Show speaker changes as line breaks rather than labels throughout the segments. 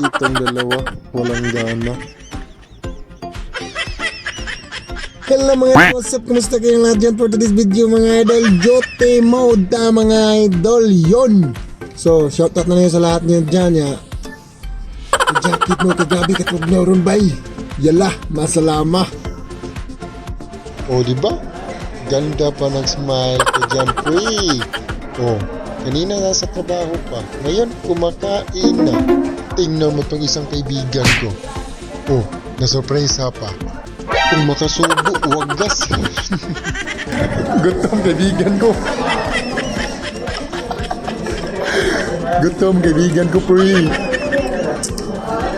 Itong dalawa, walang gana. Hello mga what's up? Kumusta kayong lahat dyan for today's video mga idol? Jote mode ta mga idol yon. So shoutout na ngayon sa lahat nyo dyan ya. Jacket mo kagabi katwag na ron bay. Yala, masalama. O diba? Ganda pa ng smile ko dyan pre. O, kanina nasa trabaho pa. Ngayon kumakain na. Tingnan mo tong isang kaibigan ko. O, nasurpresa pa. Kung makasubo, wagas. Gutom kaibigan ko. Gutom kaibigan ko, pre.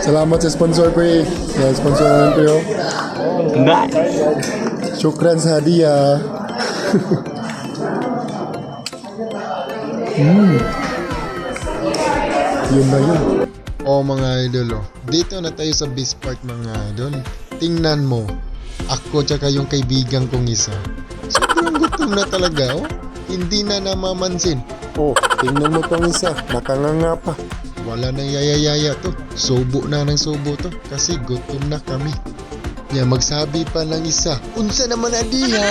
Salamat sa sponsor, pre. Sa sponsor namin, pre.
Nice.
Syukran sa hadiah. Yun na yun. Mga idol, dito na tayo sa best part mga idol. Tingnan mo. Ako tsaka yung kaibigan kong isa. Sobrang gutom na talaga, Hindi na namamansin. Tingnan mo tong isa. Nakanganga pa. Wala nang yayayaya to. Subo na ng subo to. Kasi gutom na kami. Magsabi pa ng isa. Unsa naman na diha?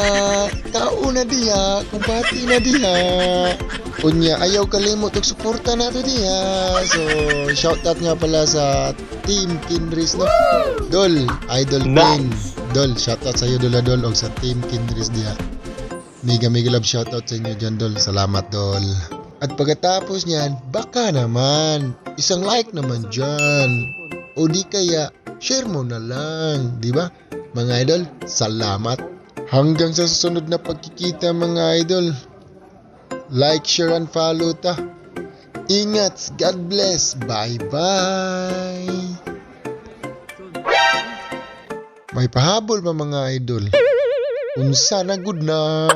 Tao na diha? Kumpati na diha? Unya, ayaw kalimot og suporta na to diha. So, shoutout nga pala sa Team Kinris, no? Dol, Idol Queen. Dol, shoutout sa iyo Dol og sa Team Kinris diha. Mega love shoutout sa inyo dyan, Dol. Salamat, Dol. At pagkatapos niyan, baka naman, isang like naman dyan. O di kaya, share mo na lang, di ba? Mga idol, salamat. Hanggang sa susunod na pagkikita mga idol. Like, share, and follow ta. Ingat, God bless. Bye-bye. May pahabol pa mga idol. Unsa na good na.